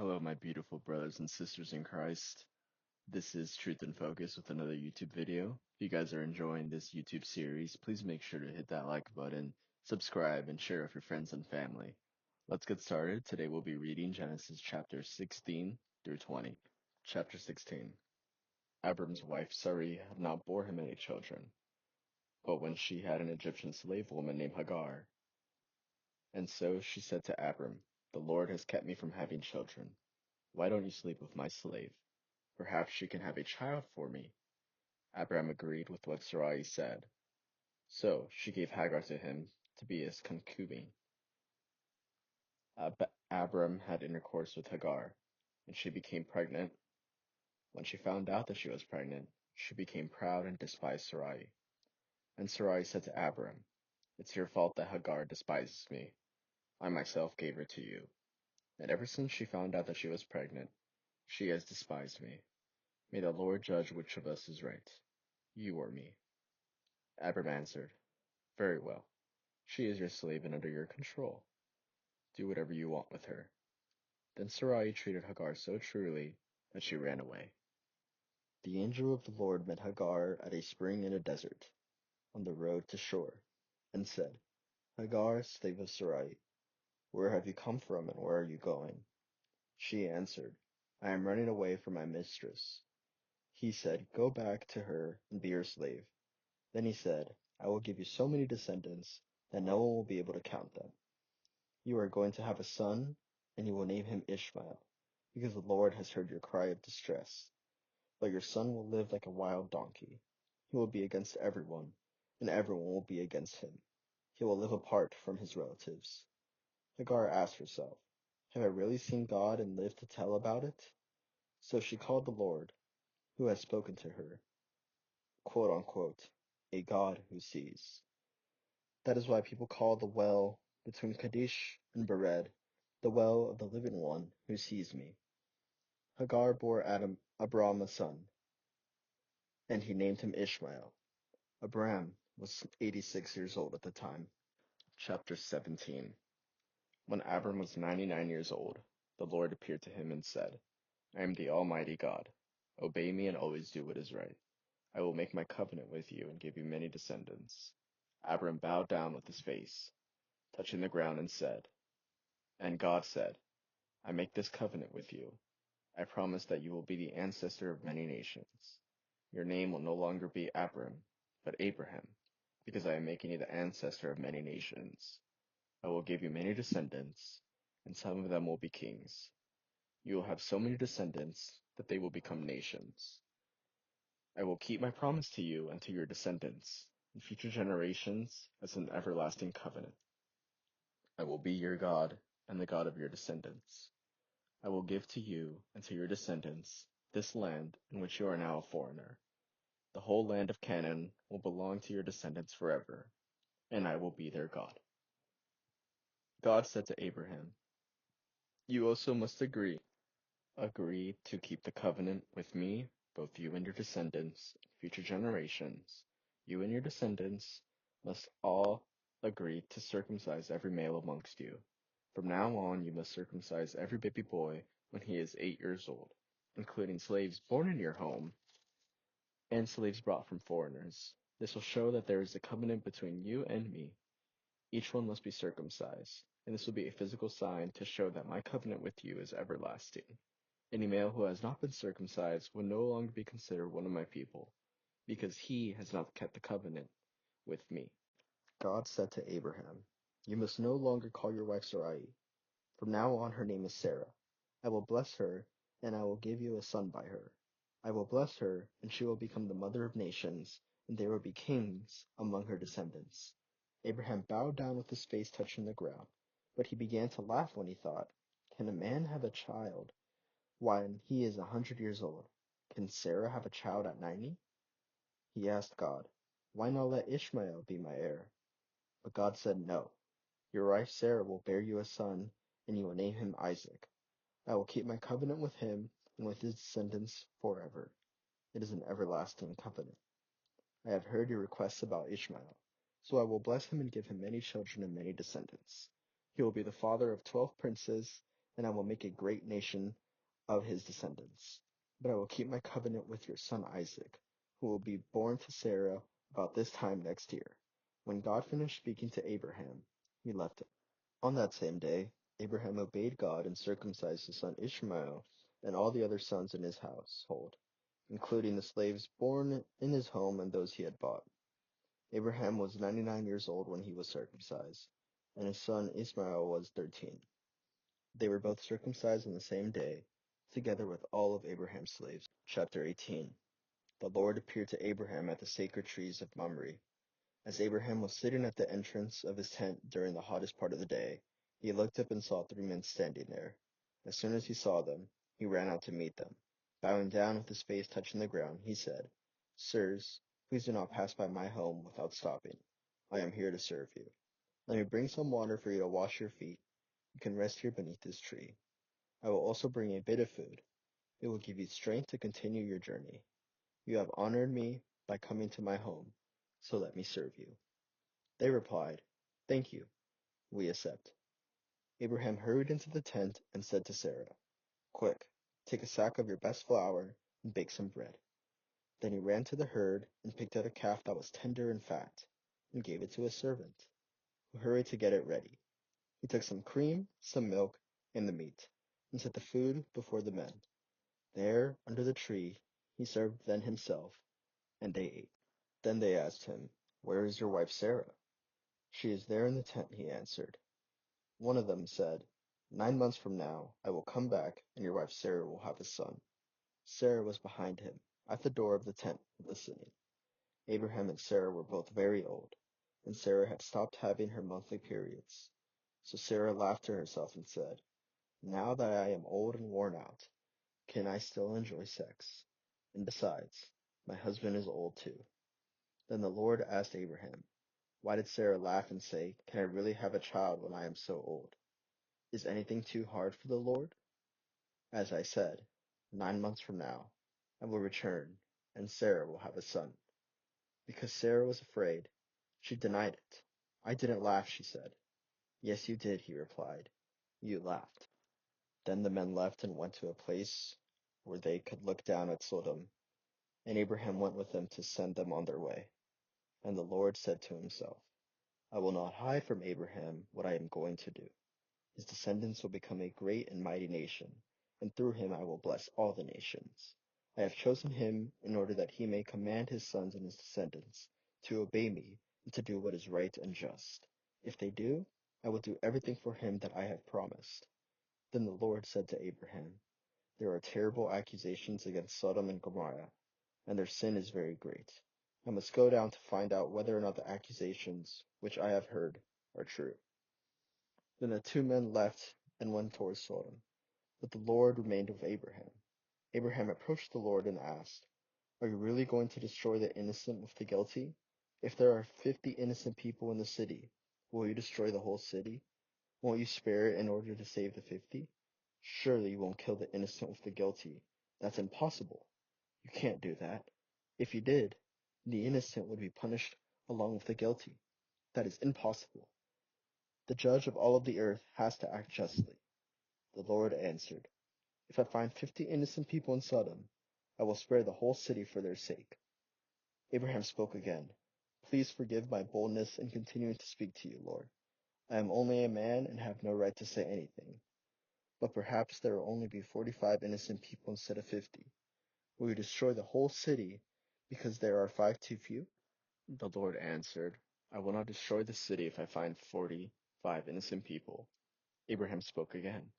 Hello, my beautiful brothers and sisters in Christ. This is Truth in Focus with another YouTube video. If you guys are enjoying this YouTube series, please make sure to hit that like button, subscribe, and share with your friends and family. Let's get started. Today we'll be reading Genesis chapter 16 through 20. Chapter 16. Abram's wife Sarai had not bore him any children, but when she had an Egyptian slave woman named Hagar, and so she said to Abram, "The Lord has kept me from having children. Why don't you sleep with my slave? Perhaps she can have a child for me." Abraham agreed with what Sarai said. So she gave Hagar to him to be his concubine. Abram had intercourse with Hagar, and she became pregnant. When she found out that she was pregnant, she became proud and despised Sarai. And Sarai said to Abram, "It's your fault that Hagar despises me. I myself gave her to you. And ever since she found out that she was pregnant, she has despised me. May the Lord judge which of us is right, you or me." Abram answered, "Very well. She is your slave and under your control. Do whatever you want with her." Then Sarai treated Hagar so truly that she ran away. The angel of the Lord met Hagar at a spring in a desert, on the road to Shur, and said, "Hagar, slave of Sarai, where have you come from and where are you going?" She answered, "I am running away from my mistress." He said, "Go back to her and be her slave." Then he said, "I will give you so many descendants that no one will be able to count them. You are going to have a son, and you will name him Ishmael, because the Lord has heard your cry of distress. But your son will live like a wild donkey. He will be against everyone, and everyone will be against him. He will live apart from his relatives." Hagar asked herself, "Have I really seen God and lived to tell about it?" So she called the Lord, who has spoken to her, quote unquote, "a God who sees." That is why people call the well between Kadesh and Bered the well of the living one who sees me. Hagar bore Abram a son, and he named him Ishmael. Abram was 86 years old at the time. Chapter 17. When Abram was 99 years old, the Lord appeared to him and said, "I am the Almighty God. Obey me and always do what is right. I will make my covenant with you and give you many descendants." Abram bowed down with his face, touching the ground, and God said, "I make this covenant with you. I promise that you will be the ancestor of many nations. Your name will no longer be Abram, but Abraham, because I am making you the ancestor of many nations. I will give you many descendants, and some of them will be kings. You will have so many descendants that they will become nations. I will keep my promise to you and to your descendants in future generations as an everlasting covenant. I will be your God and the God of your descendants. I will give to you and to your descendants this land in which you are now a foreigner. The whole land of Canaan will belong to your descendants forever, and I will be their God." God said to Abraham, "You also must agree to keep the covenant with me, both you and your descendants, in future generations. You and your descendants must all agree to circumcise every male amongst you. From now on, you must circumcise every baby boy when he is 8 years old, including slaves born in your home and slaves brought from foreigners. This will show that there is a covenant between you and me. Each one must be circumcised, and this will be a physical sign to show that my covenant with you is everlasting. Any male who has not been circumcised will no longer be considered one of my people, because he has not kept the covenant with me." God said to Abraham, "You must no longer call your wife Sarai. From now on her name is Sarah. I will bless her, and I will give you a son by her. I will bless her, and she will become the mother of nations, and there will be kings among her descendants." Abraham bowed down with his face touching the ground, but he began to laugh when he thought, "Can a man have a child when he is 100 years old? Can Sarah have a child at 90?" He asked God, "Why not let Ishmael be my heir?" But God said, "No. Your wife Sarah will bear you a son, and you will name him Isaac. I will keep my covenant with him and with his descendants forever. It is an everlasting covenant. I have heard your requests about Ishmael, so I will bless him and give him many children and many descendants. He will be the father of 12 princes, and I will make a great nation of his descendants. But I will keep my covenant with your son Isaac, who will be born to Sarah about this time next year." When God finished speaking to Abraham, he left him. On that same day, Abraham obeyed God and circumcised his son Ishmael and all the other sons in his household, including the slaves born in his home and those he had bought. Abraham was 99 years old when he was circumcised, and his son Ishmael was 13. They were both circumcised on the same day, together with all of Abraham's slaves. Chapter 18. The Lord appeared to Abraham at the sacred trees of Mamre. As Abraham was sitting at the entrance of his tent during the hottest part of the day, he looked up and saw three men standing there. As soon as he saw them, he ran out to meet them. Bowing down with his face touching the ground, he said, "Sirs, please do not pass by my home without stopping. I am here to serve you. Let me bring some water for you to wash your feet. You can rest here beneath this tree. I will also bring a bit of food. It will give you strength to continue your journey. You have honored me by coming to my home, so let me serve you." They replied, "Thank you, we accept." Abraham hurried into the tent and said to Sarah, "Quick, take a sack of your best flour and bake some bread." Then he ran to the herd and picked out a calf that was tender and fat, and gave it to his servant, who hurried to get it ready. He took some cream, some milk, and the meat, and set the food before the men. There, under the tree, he served them himself, and they ate. Then they asked him, "Where is your wife Sarah?" "She is there in the tent," he answered. One of them said, "9 months from now I will come back, and your wife Sarah will have a son." Sarah was behind him, at the door of the tent, listening. Abraham and Sarah were both very old, and Sarah had stopped having her monthly periods. So Sarah laughed to herself and said, "Now that I am old and worn out, can I still enjoy sex? And besides, my husband is old too." Then the Lord asked Abraham, "Why did Sarah laugh and say, 'Can I really have a child when I am so old?' Is anything too hard for the Lord?" As I said, 9 months from now, I will return, and Sarah will have a son." Because Sarah was afraid, she denied it. "I didn't laugh," she said. "Yes, you did," he replied. "You laughed." Then the men left and went to a place where they could look down at Sodom, and Abraham went with them to send them on their way. And the Lord said to himself, "I will not hide from Abraham what I am going to do. His descendants will become a great and mighty nation, and through him I will bless all the nations. I have chosen him in order that he may command his sons and his descendants to obey me and to do what is right and just. If they do, I will do everything for him that I have promised." Then the Lord said to Abraham, "There are terrible accusations against Sodom and Gomorrah, and their sin is very great. I must go down to find out whether or not the accusations which I have heard are true." Then the two men left and went towards Sodom, but the Lord remained with Abraham. Abraham approached the Lord and asked, "Are you really going to destroy the innocent with the guilty? If there are 50 innocent people in the city, will you destroy the whole city? Won't you spare it in order to save the 50? Surely you won't kill the innocent with the guilty. That's impossible. You can't do that. If you did, the innocent would be punished along with the guilty. That is impossible. The judge of all of the earth has to act justly." The Lord answered, "If I find 50 innocent people in Sodom, I will spare the whole city for their sake." Abraham spoke again, "Please forgive my boldness in continuing to speak to you, Lord. I am only a man and have no right to say anything. But perhaps there will only be 45 innocent people instead of 50. Will you destroy the whole city because there are 5 too few?" The Lord answered, "I will not destroy the city if I find 45 innocent people." Abraham spoke again,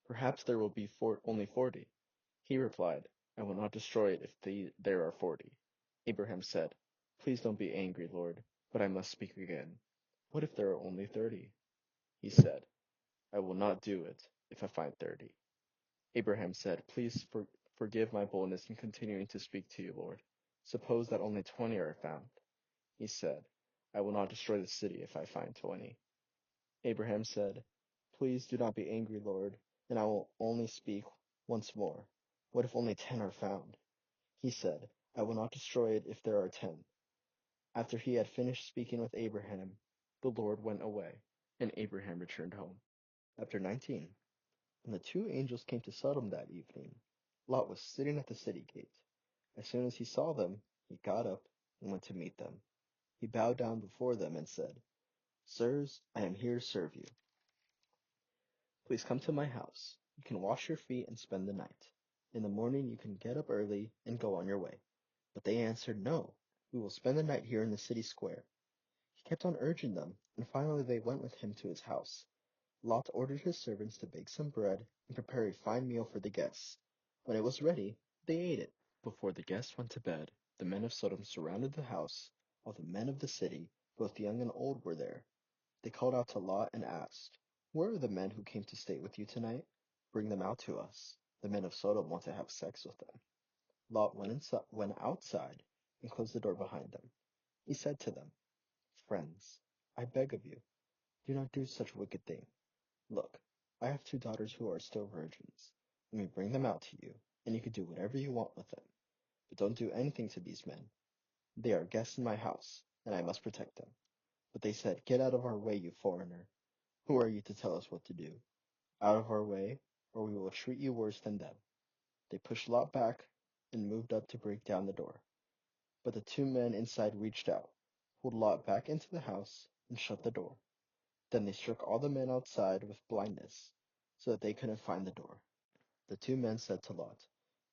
"Perhaps there will be only 40." He replied, "I will not destroy it if there are 40." Abraham said, "Please don't be angry, Lord, but I must speak again. What if there are only 30?" He said, "I will not do it if I find 30." Abraham said, "Please forgive my boldness in continuing to speak to you, Lord. Suppose that only 20 are found." He said, "I will not destroy the city if I find 20." Abraham said, "Please do not be angry, Lord, and I will only speak once more. What if only 10 are found?" He said, "I will not destroy it if there are 10." After he had finished speaking with Abraham, the Lord went away, and Abraham returned home. Chapter 19. And the two angels came to Sodom that evening. Lot was sitting at the city gate. As soon as he saw them, he got up and went to meet them. He bowed down before them and said, Sirs, I am here to serve you. Please come to my house. You can wash your feet and spend the night. In the morning you can get up early and go on your way. But they answered, No, we will spend the night here in the city square. He kept on urging them, and finally they went with him to his house. Lot ordered his servants to bake some bread and prepare a fine meal for the guests. When it was ready, they ate it. Before the guests went to bed, the men of Sodom surrounded the house, while the men of the city, both young and old, were there. They called out to Lot and asked, Where are the men who came to stay with you tonight? Bring them out to us. The men of Sodom want to have sex with them. Lot went outside and closed the door behind them. He said to them, Friends, I beg of you, do not do such wicked thing. Look, I have two daughters who are still virgins. Let me bring them out to you, and you can do whatever you want with them. But don't do anything to these men. They are guests in my house, and I must protect them. But they said, Get out of our way, you foreigner. Who are you to tell us what to do? Out of our way, or we will treat you worse than them. They pushed Lot back and moved up to break down the door. But the two men inside reached out, pulled Lot back into the house, and shut the door. Then they struck all the men outside with blindness, so that they couldn't find the door. The two men said to Lot,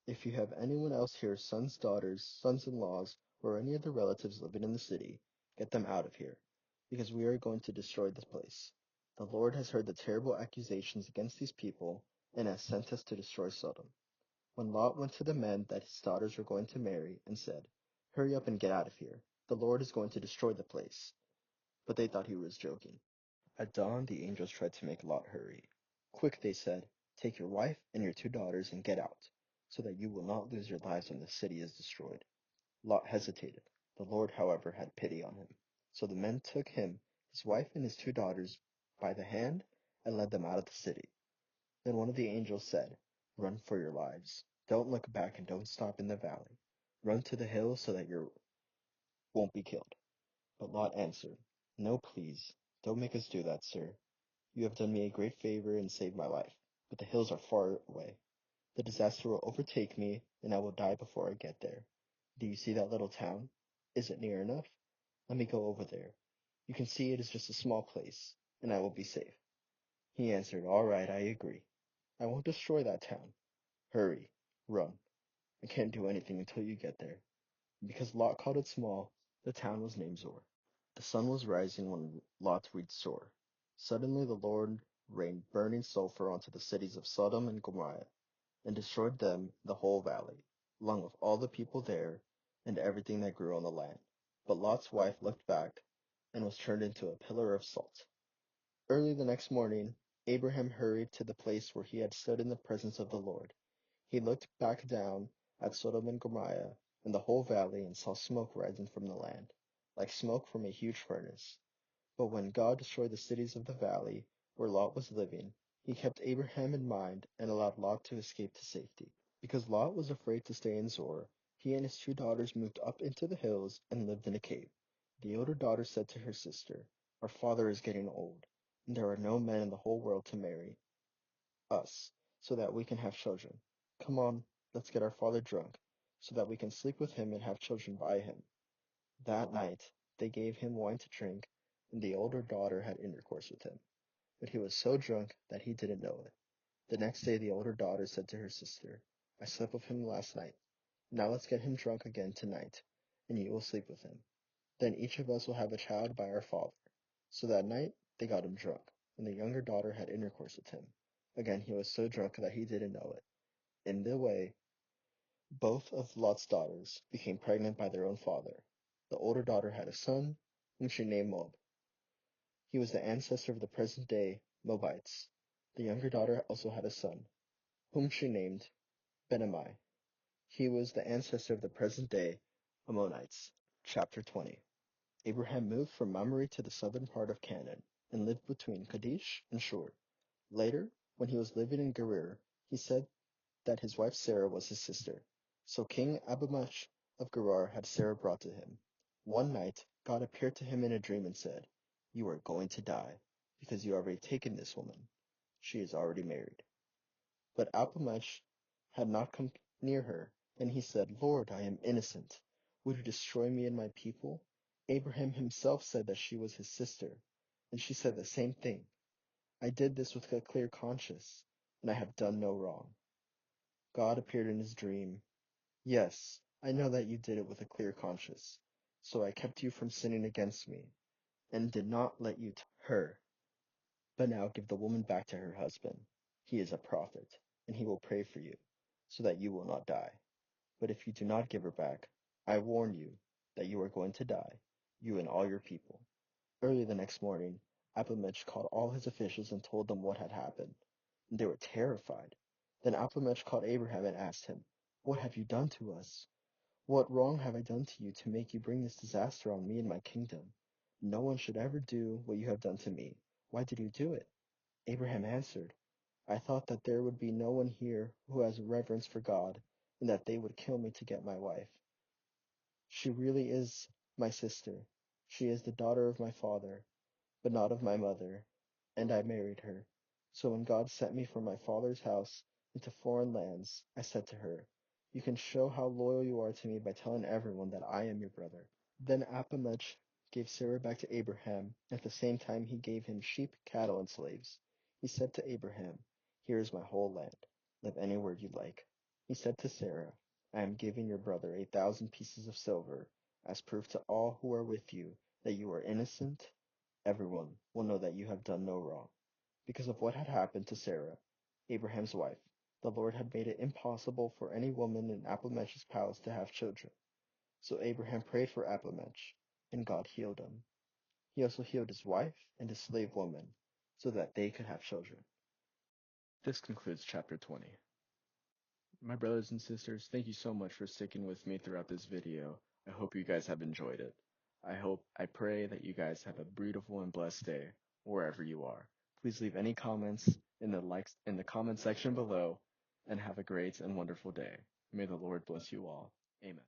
If you have anyone else here, sons, daughters, sons-in-laws, or any other relatives living in the city, get them out of here, because we are going to destroy this place. The Lord has heard the terrible accusations against these people, and has sent us to destroy Sodom. When Lot went to the men that his daughters were going to marry, and said, Hurry up and get out of here. The Lord is going to destroy the place. But they thought he was joking. At dawn the angels tried to make Lot hurry. Quick, they said, take your wife and your two daughters and get out, so that you will not lose your lives when the city is destroyed. Lot hesitated. The Lord, however, had pity on him. So the men took him, his wife and his two daughters, by the hand and led them out of the city. Then one of the angels said, Run for your lives. Don't look back and don't stop in the valley. Run to the hills so that you won't be killed. But Lot answered, No, please, don't make us do that, sir. You have done me a great favor and saved my life, but the hills are far away. The disaster will overtake me, and I will die before I get there. Do you see that little town? Is it near enough? Let me go over there. You can see it is just a small place, and I will be safe. He answered, All right, I agree. I won't destroy that town. Hurry, run. I can't do anything until you get there. Because Lot called it small, the town was named Zor. The sun was rising when Lot reached Zoar. Suddenly the Lord rained burning sulfur onto the cities of Sodom and Gomorrah, and destroyed them, the whole valley, along with all the people there, and everything that grew on the land. But Lot's wife looked back, and was turned into a pillar of salt. Early the next morning, Abraham hurried to the place where he had stood in the presence of the Lord. He looked back down at Sodom and Gomorrah and the whole valley and saw smoke rising from the land, like smoke from a huge furnace. But when God destroyed the cities of the valley where Lot was living, he kept Abraham in mind and allowed Lot to escape to safety. Because Lot was afraid to stay in Zoar, he and his two daughters moved up into the hills and lived in a cave. The older daughter said to her sister, Our father is getting old, and there are no men in the whole world to marry us, so that we can have children. Come on, let's get our father drunk, so that we can sleep with him and have children by him. That night they gave him wine to drink, and the older daughter had intercourse with him. But he was so drunk that he didn't know it. The next day the older daughter said to her sister, I slept with him last night. Now let's get him drunk again tonight, and you will sleep with him. Then each of us will have a child by our father. So that night they got him drunk, and the younger daughter had intercourse with him. Again he was so drunk that he didn't know it. In the way, both of Lot's daughters became pregnant by their own father. The older daughter had a son, whom she named Moab. He was the ancestor of the present-day Moabites. The younger daughter also had a son, whom she named Ben-ammi. He was the ancestor of the present-day Ammonites. Chapter 20. Abraham moved from Mamre to the southern part of Canaan, and lived between Kadesh and Shur. Later, when he was living in Gerar, he said that his wife Sarah was his sister. So King Abimelech of Gerar had Sarah brought to him. One night God appeared to him in a dream and said, You are going to die, because you have already taken this woman. She is already married. But Alpamech had not come near her, and he said, Lord, I am innocent. Would you destroy me and my people? Abraham himself said that she was his sister, and she said the same thing. I did this with a clear conscience, and I have done no wrong. God appeared in his dream. Yes, I know that you did it with a clear conscience, so I kept you from sinning against me, and did not let you touch her. But now give the woman back to her husband. He is a prophet, and he will pray for you, so that you will not die. But if you do not give her back, I warn you that you are going to die, you and all your people. Early the next morning, Alpamech called all his officials and told them what had happened. And they were terrified. Then Alpamech called Abraham and asked him, What have you done to us? What wrong have I done to you to make you bring this disaster on me and my kingdom? No one should ever do what you have done to me. Why did you do it? Abraham answered, I thought that there would be no one here who has reverence for God, and that they would kill me to get my wife. She really is my sister. She is the daughter of my father, but not of my mother, and I married her. So when God sent me from my father's house into foreign lands, I said to her, You can show how loyal you are to me by telling everyone that I am your brother. Then Abimelech gave Sarah back to Abraham, and at the same time he gave him sheep, cattle, and slaves. He said to Abraham, Here is my whole land. Live anywhere you like. He said to Sarah, I am giving your brother 1,000 pieces of silver, as proof to all who are with you that you are innocent. Everyone will know that you have done no wrong. Because of what had happened to Sarah, Abraham's wife, the Lord had made it impossible for any woman in Abimelech's palace to have children. So Abraham prayed for Abimelech, and God healed him. He also healed his wife and his slave woman, so that they could have children. This concludes chapter 20. My brothers and sisters, thank you so much for sticking with me throughout this video. I hope you guys have enjoyed it. I pray that you guys have a beautiful and blessed day wherever you are. Please leave any comments in the comment section below, and have a great and wonderful day. May the Lord bless you all. Amen.